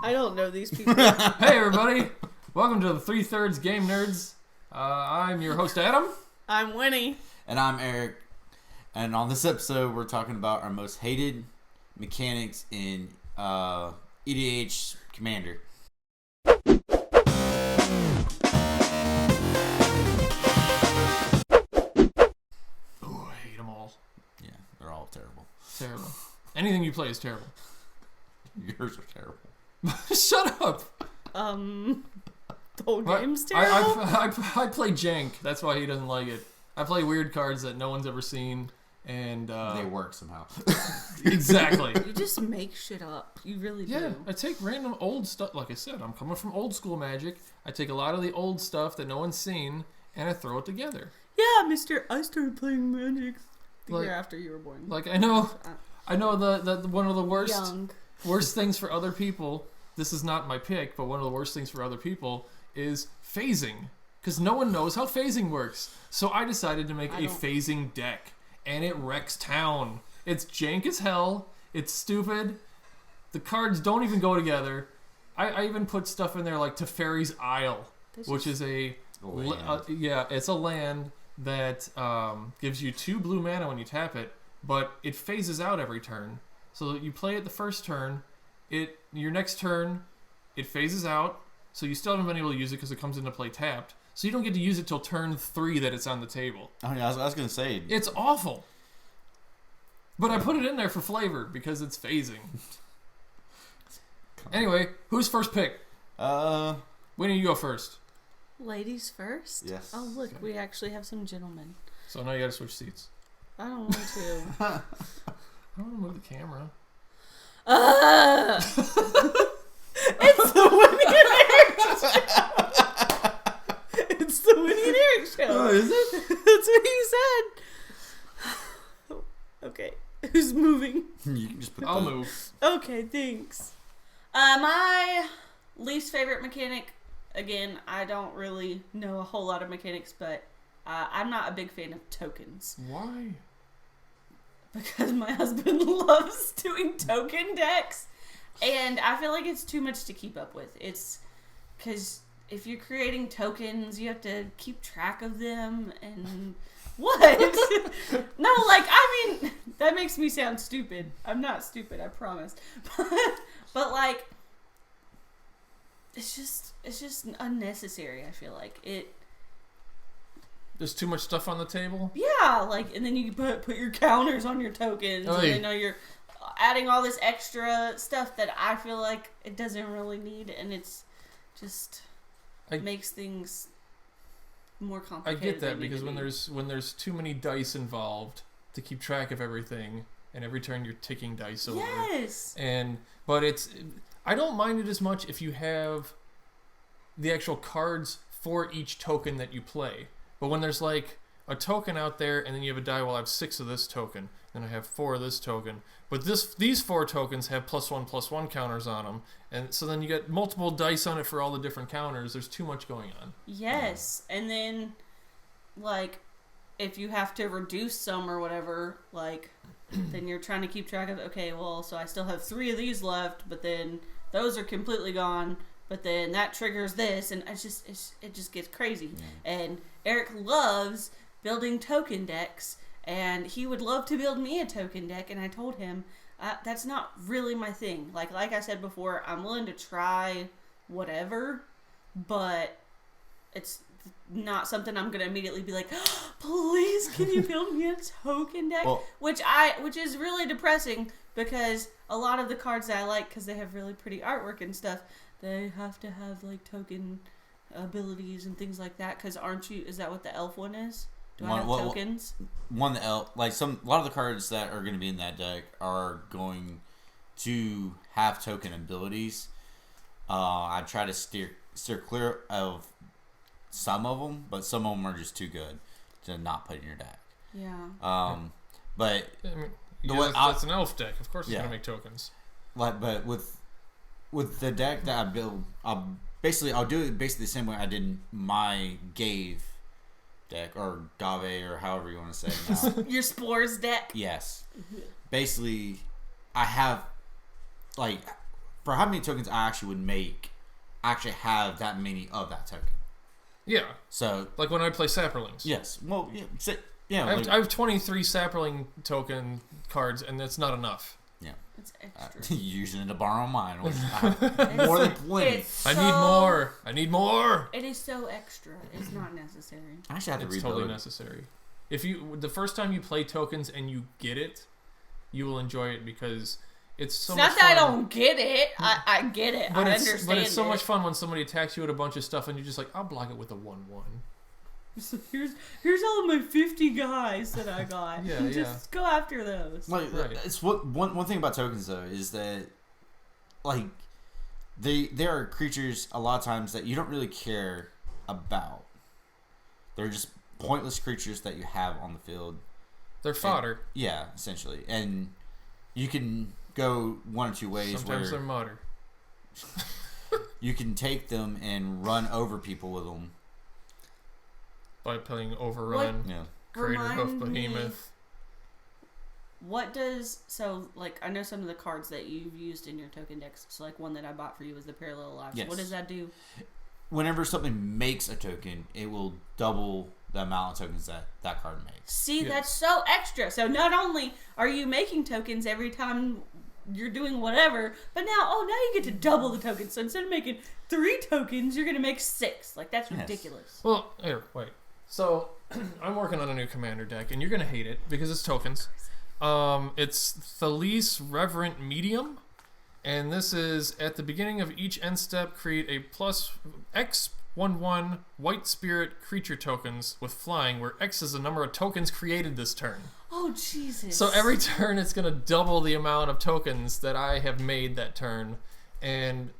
I don't know these people. Hey everybody, welcome to the 3/3 Game Nerds. I'm your host Adam. I'm Winnie. And I'm Eric. And on this episode, we're talking about our most hated mechanics in EDH Commander. Oh, I hate them all. Yeah, they're all terrible. Terrible. Anything you play is terrible. Yours are terrible. Shut up. The whole game's terrible. I play jank. That's why he doesn't like it. I play weird cards that no one's ever seen, and they work somehow. Exactly. You just make shit up. You really do. Yeah, I take random old stuff. Like I said, I'm coming from old school Magic. I take a lot of the old stuff that no one's seen, and I throw it together. Yeah, Mister. I started playing Magic the year after you were born. Like I know the one of the worst things for other people. This is not my pick, but one of the worst things for other people is phasing, because no one knows how phasing works. So I decided to make a phasing deck, and it wrecks town. It's jank as hell. It's stupid. The cards don't even go together. I even put stuff in there like Teferi's Isle, which is it's a land that gives you 2 blue mana when you tap it, but it phases out every turn. So you play it the first turn, your next turn, it phases out, so you still haven't been able to use it because it comes into play tapped. So you don't get to use it till turn 3 that it's on the table. Oh yeah, I was going to say. It's awful. But I put it in there for flavor because it's phasing. Anyway, who's first pick? Winnie, you go first. Ladies first? Yes. Oh, look, we actually have some gentlemen. So now you gotta switch seats. I don't want to. I don't want to move the camera. It's the Winnie and Eric show. It's the Winnie and Eric show. Oh, is it? That's what you said. Okay. Who's moving? You can just put I'll move. Okay, thanks. My least favorite mechanic, again, I don't really know a whole lot of mechanics, but I'm not a big fan of tokens. Why? Because my husband loves doing token decks, and I feel like it's too much to keep up with. It's because if you're creating tokens, you have to keep track of them, and what? No, like, I mean, that makes me sound stupid. I'm not stupid, I promise. But like, it's just unnecessary, I feel like. There's too much stuff on the table? Yeah, like, and then you put your counters on your tokens, and then you're adding all this extra stuff that I feel like it doesn't really need, and it's just makes things more complicated. I get that, because when there's too many dice involved to keep track of everything, and every turn you're ticking dice over. Yes. But I don't mind it as much if you have the actual cards for each token that you play. But when there's like a token out there, and then you have a die, well, I have 6 of this token, and I have 4 of this token, but these 4 tokens have +1/+1 counters on them, and so then you get multiple dice on it for all the different counters. There's too much going on. Yes, and then like if you have to reduce some or whatever, like then you're trying to keep track of, okay, well, so I still have 3 of these left, but then those are completely gone. But then that triggers this, and it just gets crazy. Yeah. And Eric loves building token decks, and he would love to build me a token deck. And I told him that's not really my thing. Like I said before, I'm willing to try whatever, but it's not something I'm gonna immediately be like, oh, please, can you build me a token deck? Well, which is really depressing, because a lot of the cards that I like, because they have really pretty artwork and stuff, they have to have like token abilities and things like that. Because is that what the elf one is? Do I have tokens? The elf, like a lot of the cards that are going to be in that deck are going to have token abilities. I try to steer clear of some of them, but some of them are just too good to not put in your deck. Yeah. But I mean, that's an elf deck. Of course, it's gonna make tokens. But with the deck that I build, I'll do it basically the same way I did my Gave deck, or Gave, or however you want to say it now. Your Spores deck? Yes. Basically, I have, like, for how many tokens I actually would make, actually have that many of that token. Yeah. So like when I play Sapperlings. Yes. Well, yeah. I have 23 Sapperling token cards, and that's not enough. Yeah. It's extra. Using it to borrow mine, which I have more than plenty. I need more. It is so extra. It's not necessary. I actually have to It's rebuild totally it. necessary. If the first time you play tokens and you get it, you will enjoy it because it's so much fun. Not that I don't get it. I get it. But I understand. But it's so much fun when somebody attacks you with a bunch of stuff and you're just like, I'll block it with a 1/1. So here's all of my 50 guys that I got. Just go after those. Like, right. It's one thing about tokens though is that like there are creatures a lot of times that you don't really care about. They're just pointless creatures that you have on the field. They're fodder. Yeah, essentially. And you can go one or two ways. Sometimes they're modder. You can take them and run over people with them. By playing Overrun, Crater Hoof Behemoth. What does... So, like, I know some of the cards that you've used in your token decks. So, like, one that I bought for you was the Parallel Lives. Yes. What does that do? Whenever something makes a token, it will double the amount of tokens that card makes. See, that's so extra. So, not only are you making tokens every time you're doing whatever, but now you get to double the tokens. So, instead of making 3 tokens, you're going to make 6. Like, that's ridiculous. Well, here, wait. So, I'm working on a new commander deck, and you're going to hate it because it's tokens. It's Thales Reverent Medium, and this is at the beginning of each end step, create a plus X/1/1 white spirit creature tokens with flying, where X is the number of tokens created this turn. Oh, Jesus. So every turn, it's going to double the amount of tokens that I have made that turn, and...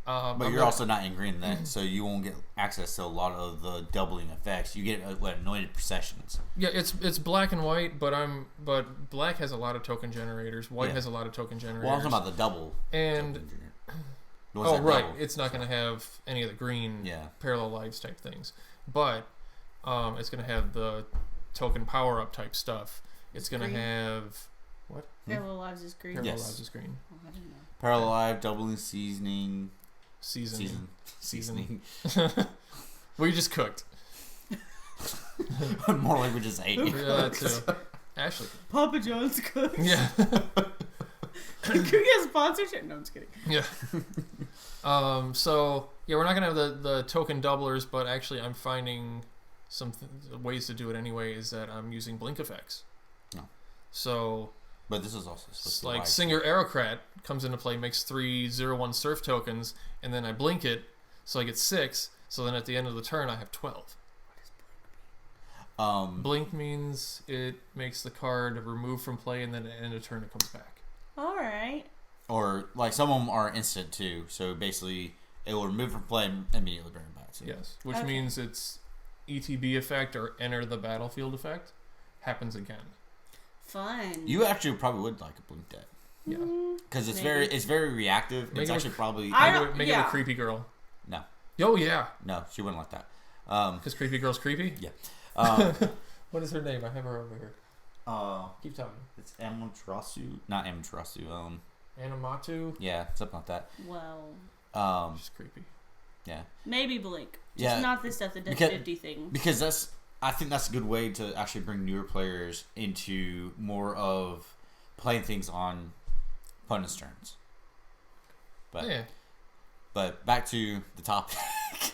but you're also not in green then, so you won't get access to a lot of the doubling effects. You get anointed processions. Yeah, it's black and white, but black has a lot of token generators. White has a lot of token generators. Well, I'm talking about the double. And right, it's not going to have any of the green parallel lives type things, but it's going to have the token power up type stuff. It's going to have what? Parallel Lives is green. Parallel Lives is green. Oh, I didn't know. Parallel Live, doubling seasoning. Seasoning. We just cooked. More like we just ate. Yeah, that too. Ashley. Papa John's cooks. Yeah. Could we get a sponsorship? No, I'm just kidding. Yeah. So we're not gonna have the token doublers, but actually I'm finding some ways to do it anyway. Is that I'm using blink effects. No. So. But this is also supposed to like Singer Aerocrat comes into play, makes 3 0/1 surf tokens, and then I blink it, so I get 6. So then at the end of the turn, I have 12. What does blink mean? Blink means it makes the card removed from play, and then at the end of the turn, it comes back. All right. Or like some of them are instant too, so basically it will remove from play and immediately bring it back. So. Yes, which means it's ETB effect or enter the battlefield effect happens again. Fun. You actually probably would like a blink deck. Yeah. Because it's very reactive. It's actually probably... Make it a creepy girl. No. Oh, yeah. No, she wouldn't like that. Because creepy girl's creepy? Yeah. What is her name? I have her over here. Keep talking. It's Amaterasu. Not Amaterasu. Animatu? Yeah, something like that. Well. She's creepy. Yeah. Maybe blink. Just not this stuff that does 50 things. Because I think that's a good way to actually bring newer players into more of playing things on opponents' turns. But back to the topic.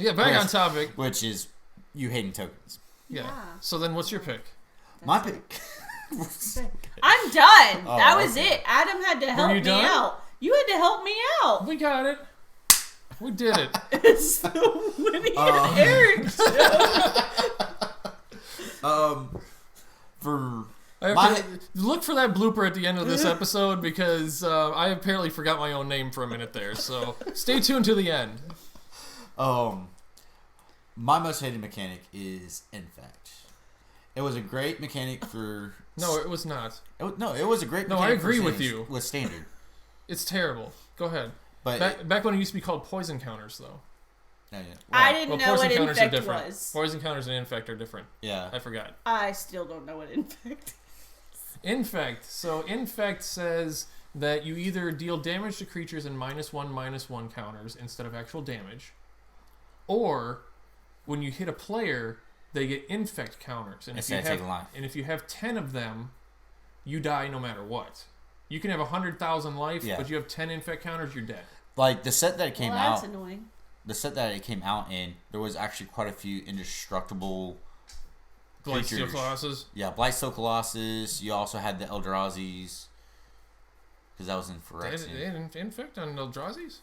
Yeah, back on topic. Which is you hating tokens. Yeah. So then what's your pick? My pick. I'm done. That was it. Adam had to help me out. You had to help me out. We got it. We did it. It's the Winnie and Eric look for that blooper at the end of this episode because I apparently forgot my own name for a minute there. So stay tuned to the end. My most hated mechanic is Infect. It was a great mechanic for... No, it was not. It was a great mechanic. No, I agree with you. With Standard. It's terrible. Go ahead. But back when it used to be called poison counters, though. Yeah. I didn't know what Infect was. Poison counters and Infect are different. Yeah. I forgot. I still don't know what Infect is. Infect. So Infect says that you either deal damage to creatures in -1/-1 counters instead of actual damage, or when you hit a player, they get infect counters. And if you have 10 of them, you die no matter what. You can have 100,000 life, but you have 10 infect counters, you're dead. Like the set that it came out. That's annoying. The set that it came out in, there was actually quite a few indestructible Blightsteel Colossus. Yeah, Blightsteel Colossus. You also had the Eldrazi's. Because that was in Phyrexian. They had infect on Eldrazi's?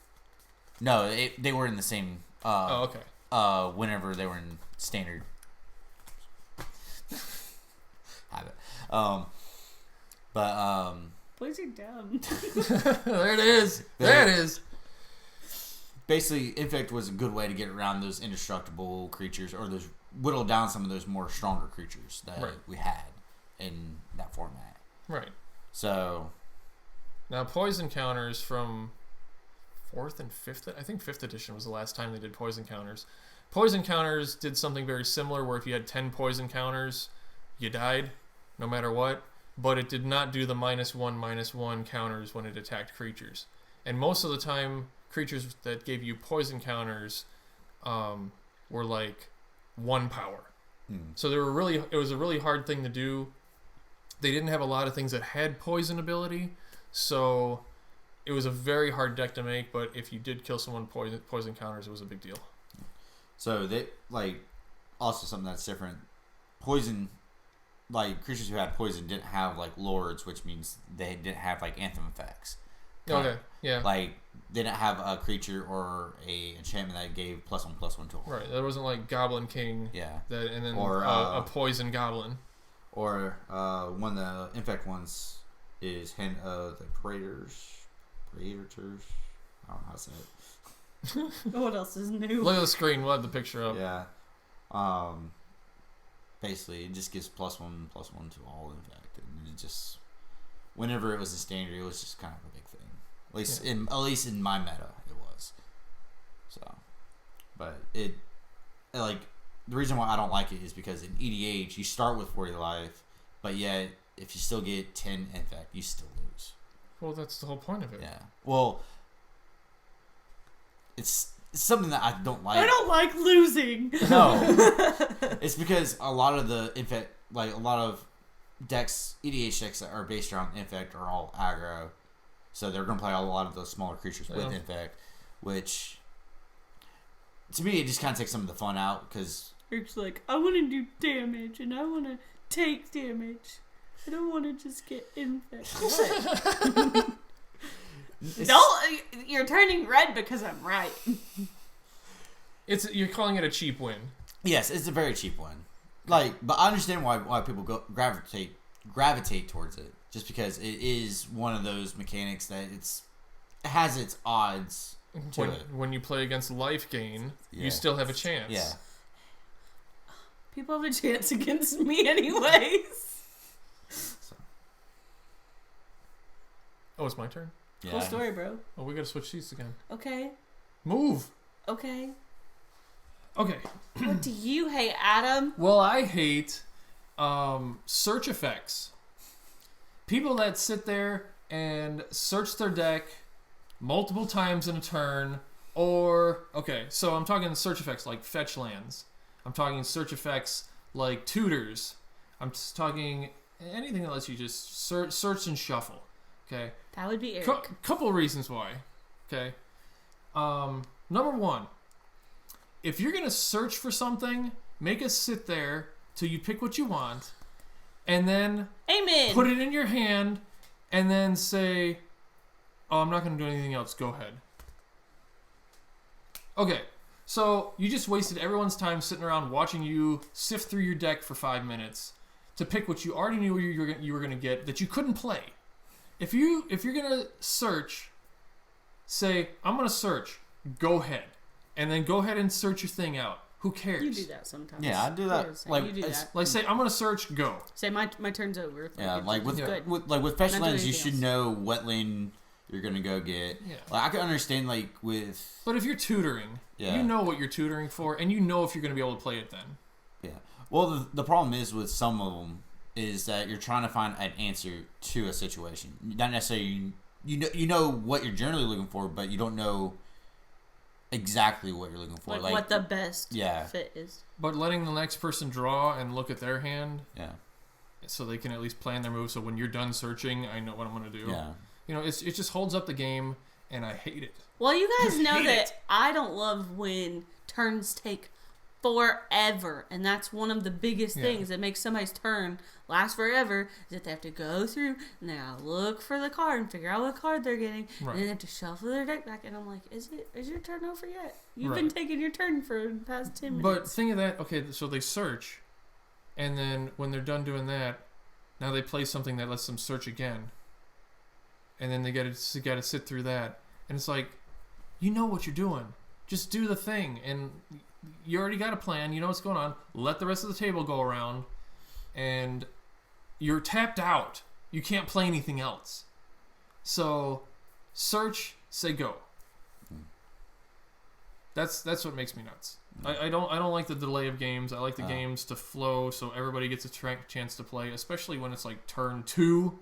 No, they were in the same. Okay. Whenever they were in standard. Have it. Boys are dumb. There it is. There it is. Basically, Infect was a good way to get around those indestructible creatures, or those whittle down some of those more stronger creatures that we had in that format. Right. So now poison counters from 4th and 5th. I think 5th edition was the last time they did poison counters. Poison counters did something very similar, where if you had 10 poison counters, you died, no matter what. But it did not do the -1/-1 counters when it attacked creatures. And most of the time, creatures that gave you poison counters were like 1 power. So it was a really hard thing to do. They didn't have a lot of things that had poison ability, so it was a very hard deck to make. But if you did kill someone poison counters, it was a big deal. So they also something that's different. Poison, creatures who had poison didn't have lords, which means they didn't have anthem effects. Okay, yeah. They didn't have a creature or a enchantment that gave +1/+1 to all. Right, there wasn't Goblin King. Yeah. And then a poison goblin. Or one of the Infect ones is Hint of the Predators. I don't know how to say it. What else is new? Look at the screen. We'll have the picture up. Yeah. Basically, it just gives +1/+1 to all Infect, and it just, whenever it was in standard, it was just kind of a big thing. At least in my meta, it was. So, but the reason why I don't like it is because in EDH you start with 40 life, but yet if you still get 10 Infect, you still lose. Well, that's the whole point of it. Yeah. Well, it's something that I don't like. I don't like losing. No. It's because a lot of the Infect, a lot of decks, EDH decks that are based around Infect are all aggro. So they're going to play a lot of those smaller creatures with Infect, which, to me, it just kind of takes some of the fun out, because It's I want to do damage, and I want to take damage. I don't want to just get infected. You're turning red because I'm right. You're calling it a cheap win. Yes, it's a very cheap one. But I understand why people gravitate towards it, just because it is one of those mechanics that it has its odds to it. When you play against life gain, you still have a chance. Yeah. People have a chance against me anyways. Oh, it's my turn? Yeah. Cool story, bro. Oh, we gotta switch seats again. Okay. Move! Okay. Okay. What do you hate, Adam? Well, I hate search effects. People that sit there and search their deck multiple times in a turn, so I'm talking search effects like fetch lands. I'm talking search effects like tutors. I'm just talking anything that lets you just search and shuffle. Okay. That would be Eric. Couple of reasons why. Okay. Number one, if you're gonna search for something, make us sit there till you pick what you want, and then Amen. Put it in your hand, and then say, "Oh, I'm not gonna do anything else. Go ahead." Okay. So you just wasted everyone's time sitting around watching you sift through your deck for 5 minutes to pick what you already knew you were gonna get that you couldn't play. If you're gonna search, say, "I'm gonna search." Go ahead, and then go ahead and search your thing out. Who cares? You do that sometimes. Yeah, I do that. You do that. Say, "I'm gonna search." Go. Say, my turn's over. Yeah, with fetch lands, you should know what lane you're gonna go get. Yeah. I can understand with. But if you're tutoring, you know what you're tutoring for, and you know if you're gonna be able to play it then. Yeah. Well, the problem is with some of them is that you're trying to find an answer to a situation, not necessarily you know what you're generally looking for, but you don't know exactly what you're looking for. Like what the best yeah. fit is. But letting the next person draw and look at their hand, yeah, so they can at least plan their move. So when you're done searching, I know what I'm going to do. Yeah. You know, it just holds up the game, and I hate it. Well, you guys know that I don't love when turns take forever, and that's one of the biggest things that makes somebody's turn last forever, is that they have to go through and they gotta look for the card and figure out what card they're getting, and then they have to shuffle their deck back, and I'm like, is your turn over yet? You've been taking your turn for the past 10 minutes. But think of that, okay, so they search, and then when they're done doing that, now they play something that lets them search again, and then they gotta sit through that, and it's like, you know what you're doing, just do the thing, and you already got a plan, you know what's going on, let the rest of the table go around, and you're tapped out. You can't play anything else. So, search, say go. That's what makes me nuts. I don't like the delay of games. I like the games to flow so everybody gets a chance to play, especially when it's like turn 2.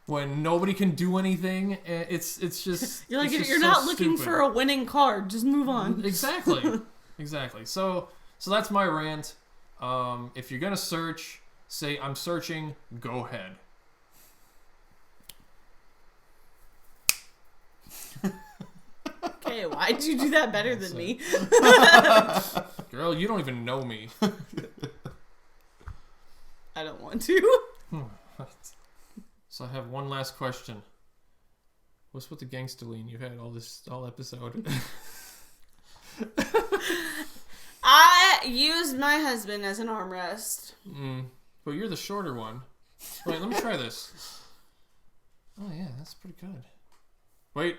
When nobody can do anything, it's just you're like, it's just you're so not looking stupid. for a winning card. Just move on. Exactly. So that's my rant. If you're gonna search, say I'm searching. Go ahead. Okay, why'd you do that better than me? Girl, you don't even know me. I don't want to. So I have one last question. What's with the gangster lean you've had all episode? I used my husband as an armrest. But you're the shorter one. Wait, let me try this. Oh yeah, that's pretty good. Wait.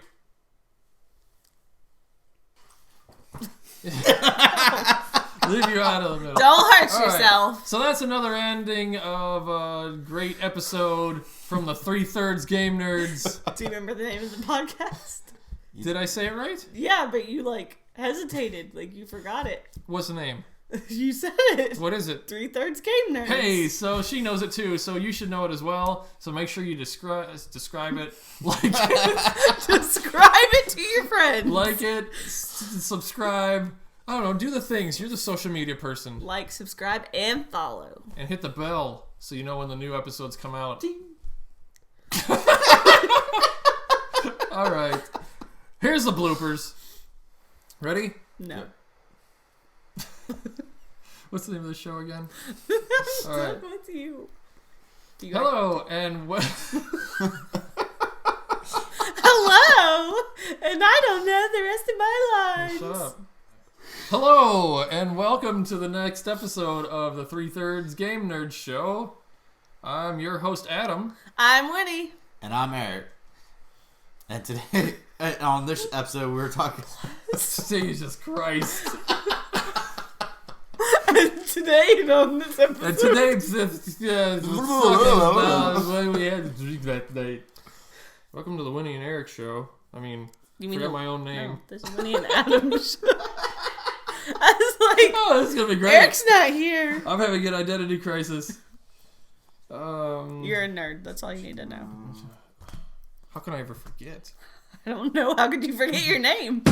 Leave you out of the middle. Don't hurt All yourself. Right. So that's another ending of a great episode from the 3/3 Game Nerds. Do you remember the name of the podcast? Did I say it right? Yeah, but you hesitated, you forgot it. What's the name? You said it. What is it? 3/3 Game Nerds. Hey, so she knows it too, so you should know it as well. So make sure you describe it, like it. Describe it to your friends. Like it, subscribe. I don't know, do the things. You're the social media person. Like, subscribe, and follow. And hit the bell so you know when the new episodes come out. Ding. All right. Here's the bloopers. Ready? No. What's the name of the show again? All right. With you. Hello, and Hello, and I don't know the rest of my lives. Shut up. Hello, and welcome to the next episode of the 3/3 Game Nerd Show. I'm your host, Adam. I'm Winnie. And I'm Eric. And today, on this episode, we're talking... Jesus Christ. And today, on this episode... And today, we're talking about what we had to drink that night. Welcome to the Winnie and Eric Show. I mean, forget my own name. No, this is Winnie and Adam show. I was like, oh, this is going to be great. Eric's not here. I'm having an identity crisis. You're a nerd. That's all you need to know. How can I ever forget? I don't know. How could you forget your name?